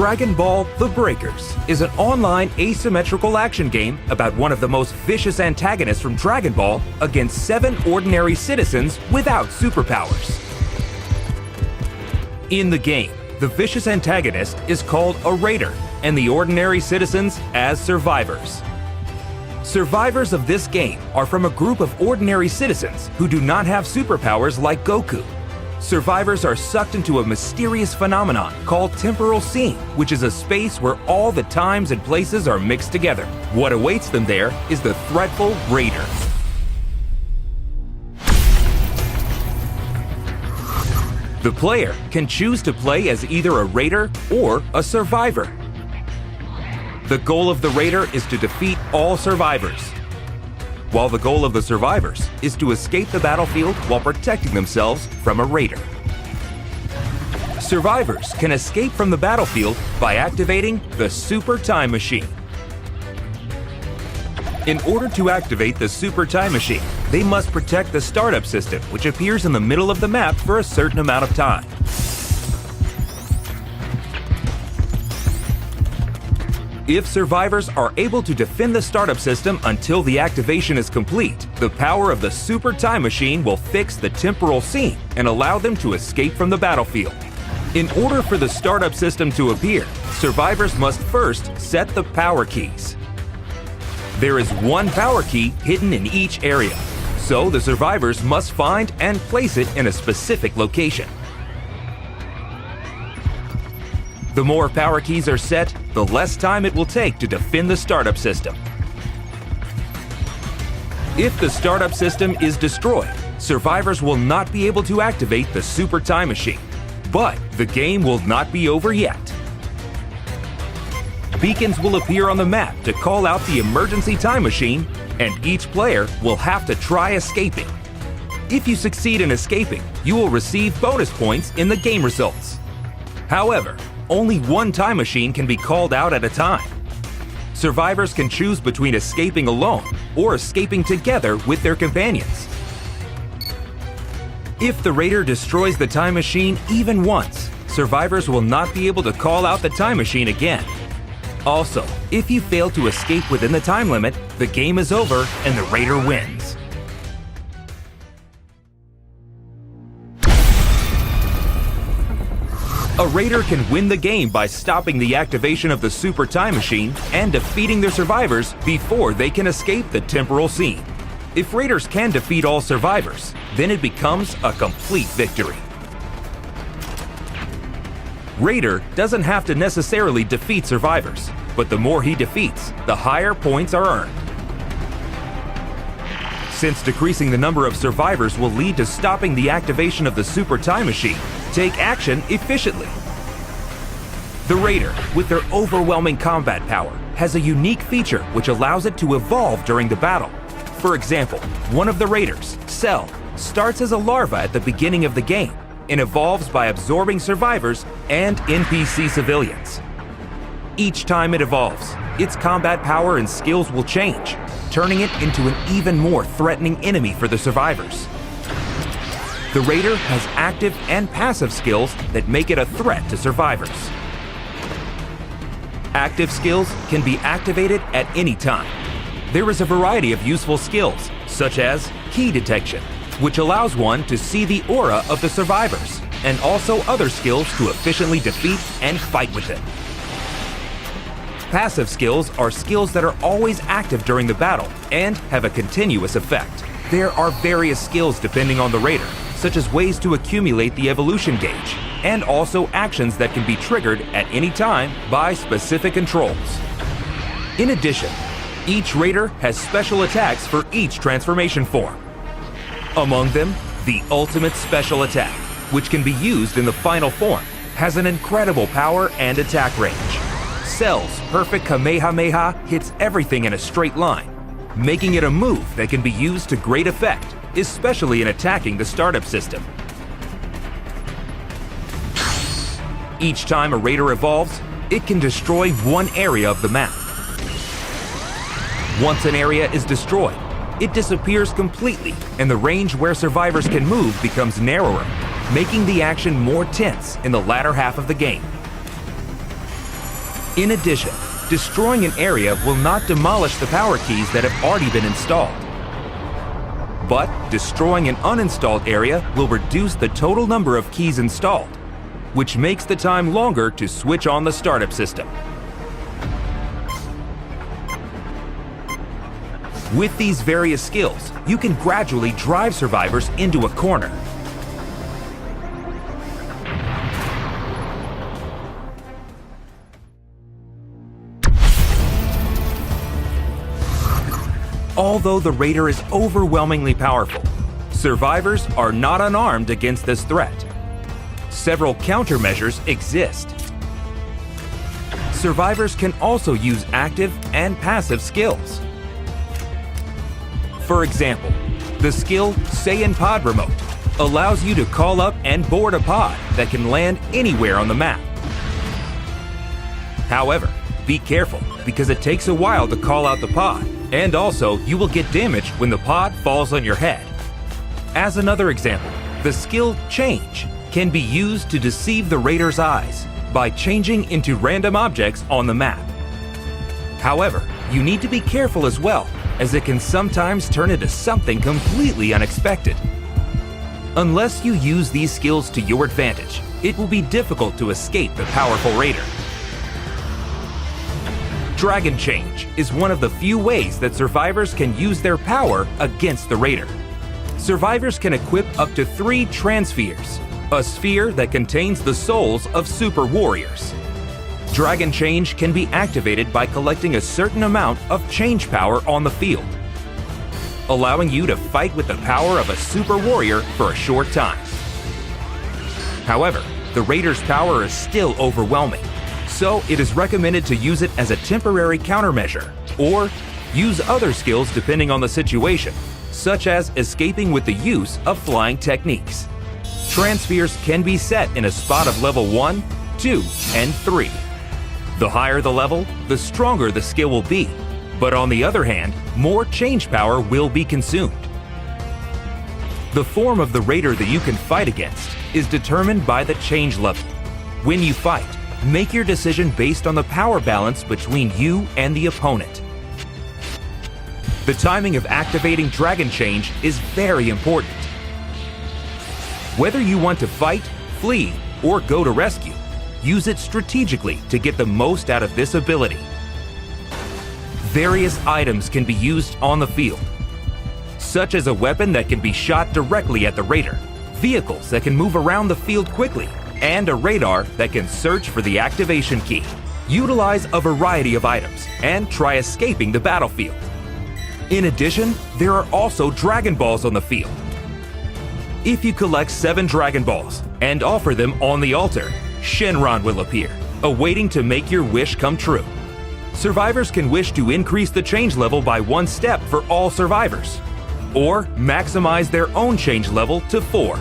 Dragon Ball: The Breakers is an online asymmetrical action game about one of the most vicious antagonists from Dragon Ball against 7 ordinary citizens without superpowers. In the game, the vicious antagonist is called a Raider, and the ordinary citizens as survivors. Survivors of this game are from a group of ordinary citizens who do not have superpowers like Goku. Survivors are sucked into a mysterious phenomenon called temporal seam, which is a space where all the times and places are mixed together. What awaits them there is the threatful Raider. The player can choose to play as either a Raider or a Survivor. The goal of the Raider is to defeat all survivors, while the goal of the survivors is to escape the battlefield while protecting themselves from a Raider. Survivors can escape from the battlefield by activating the Super Time Machine. In order to activate the Super Time Machine, they must protect the startup system, which appears in the middle of the map for a certain amount of time. If survivors are able to defend the startup system until the activation is complete, the power of the Super Time Machine will fix the temporal seam and allow them to escape from the battlefield. In order for the startup system to appear, survivors must first set the power keys. There is one power key hidden in each area, so the survivors must find and place it in a specific location. The more power keys are set, the less time it will take to defend the startup system. If the startup system is destroyed, survivors will not be able to activate the Super Time Machine. But the game will not be over yet. Beacons will appear on the map to call out the emergency time machine, and each player will have to try escaping. If you succeed in escaping, you will receive bonus points in the game results. However, only one time machine can be called out at a time. Survivors can choose between escaping alone or escaping together with their companions. If the Raider destroys the time machine even once, survivors will not be able to call out the time machine again. Also, if you fail to escape within the time limit, the game is over and the Raider wins. A Raider can win the game by stopping the activation of the Super Time Machine and defeating their survivors before they can escape the temporal seam. If Raiders can defeat all survivors, then it becomes a complete victory. Raider doesn't have to necessarily defeat survivors, but the more he defeats, the higher points are earned. Since decreasing the number of survivors will lead to stopping the activation of the Super Time Machine, take action efficiently. The Raider, with their overwhelming combat power, has a unique feature which allows it to evolve during the battle. For example, one of the Raiders, Cell, starts as a larva at the beginning of the game and evolves by absorbing survivors and NPC civilians. Each time it evolves, its combat power and skills will change, turning it into an even more threatening enemy for the survivors. The Raider has active and passive skills that make it a threat to survivors. Active skills can be activated at any time. There is a variety of useful skills, such as key detection, which allows one to see the aura of the survivors, and also other skills to efficiently defeat and fight with them. Passive skills are skills that are always active during the battle and have a continuous effect. There are various skills depending on the Raider, such as ways to accumulate the evolution gauge, and also actions that can be triggered at any time by specific controls. In addition, each Raider has special attacks for each transformation form. Among them, the Ultimate Special Attack, which can be used in the final form, has an incredible power and attack range. Cell's perfect Kamehameha hits everything in a straight line, making it a move that can be used to great effect, especially in attacking the startup system. Each time a Raider evolves, it can destroy one area of the map. Once an area is destroyed, it disappears completely, and the range where survivors can move becomes narrower, making the action more tense in the latter half of the game. In addition, destroying an area will not demolish the power keys that have already been installed. But destroying an uninstalled area will reduce the total number of keys installed, which makes the time longer to switch on the startup system. With these various skills, you can gradually drive survivors into a corner. Although the Raider is overwhelmingly powerful, survivors are not unarmed against this threat. Several countermeasures exist. Survivors can also use active and passive skills. For example, the skill Saiyan Pod Remote allows you to call up and board a pod that can land anywhere on the map. However, be careful because it takes a while to call out the pod, and also you will get damaged when the pod falls on your head. As another example, the skill Change can be used to deceive the Raider's eyes by changing into random objects on the map. However, you need to be careful as well, as it can sometimes turn into something completely unexpected. Unless you use these skills to your advantage, it will be difficult to escape the powerful Raider. Dragon Change is one of the few ways that survivors can use their power against the Raider. Survivors can equip up to 3 Transpheres, a sphere that contains the souls of super warriors. Dragon Change can be activated by collecting a certain amount of change power on the field, allowing you to fight with the power of a super warrior for a short time. However, the Raider's power is still overwhelming, so it is recommended to use it as a temporary countermeasure, or use other skills depending on the situation, such as escaping with the use of flying techniques. Transpheres can be set in a spot of level 1, 2, and 3. The higher the level, the stronger the skill will be, but on the other hand, more change power will be consumed. The form of the Raider that you can fight against is determined by the change level. When you fight, make your decision based on the power balance between you and the opponent. The timing of activating Dragon Change is very important. Whether you want to fight, flee, or go to rescue, use it strategically to get the most out of this ability. Various items can be used on the field, such as a weapon that can be shot directly at the Raider, vehicles that can move around the field quickly, and a radar that can search for the activation key. Utilize a variety of items and try escaping the battlefield. In addition, there are also Dragon Balls on the field. If you collect 7 Dragon Balls and offer them on the altar, Shenron will appear, awaiting to make your wish come true. Survivors can wish to increase the change level by 1 step for all survivors, or maximize their own change level to 4.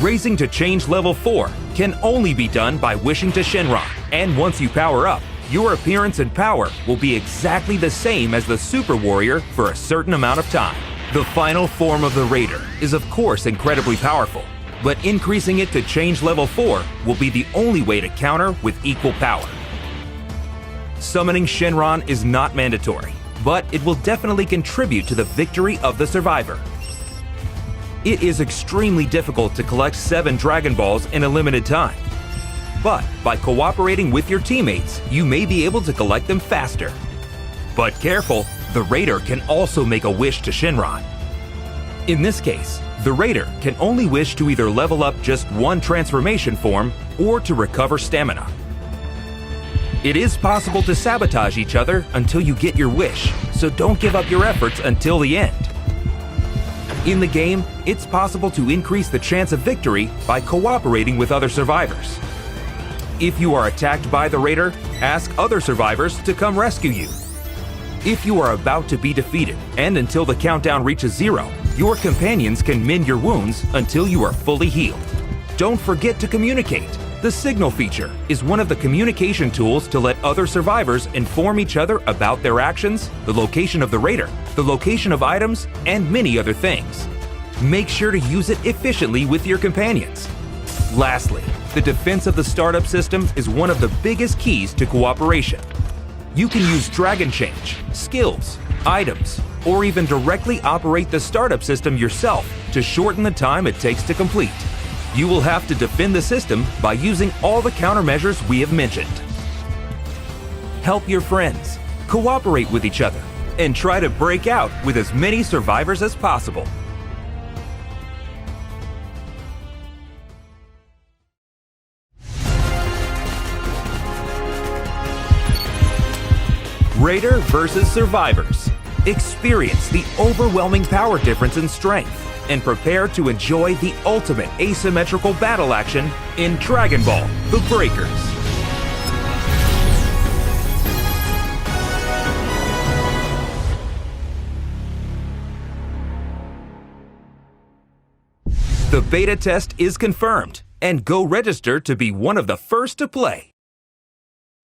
Raising to change level 4 can only be done by wishing to Shenron, and once you power up, your appearance and power will be exactly the same as the Super Warrior for a certain amount of time. The final form of the Raider is of course incredibly powerful, but increasing it to change level 4 will be the only way to counter with equal power. Summoning Shenron is not mandatory, but it will definitely contribute to the victory of the survivor. It is extremely difficult to collect 7 Dragon Balls in a limited time, but by cooperating with your teammates, you may be able to collect them faster. But careful, the Raider can also make a wish to Shenron. In this case, the Raider can only wish to either level up just 1 transformation form or to recover stamina. It is possible to sabotage each other until you get your wish, so don't give up your efforts until the end. In the game, it's possible to increase the chance of victory by cooperating with other survivors. If you are attacked by the Raider, ask other survivors to come rescue you. If you are about to be defeated and until the countdown reaches 0, your companions can mend your wounds until you are fully healed. Don't forget to communicate. The signal feature is one of the communication tools to let other survivors inform each other about their actions, the location of the Raider, the location of items, and many other things. Make sure to use it efficiently with your companions. Lastly, The defense of the startup system is one of the biggest keys to cooperation. You can use Dragon Change, skills, items, or even directly operate the startup system yourself to shorten the time it takes to complete. You will have to defend the system by using all the countermeasures we have mentioned. Help your friends, cooperate with each other, and try to break out with as many survivors as possible. Raider versus Survivors. Experience the overwhelming power difference in strength and prepare to enjoy the ultimate asymmetrical battle action in Dragon Ball: The Breakers. The beta test is confirmed, and go register to be one of the first to play.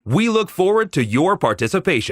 We look forward to your participation.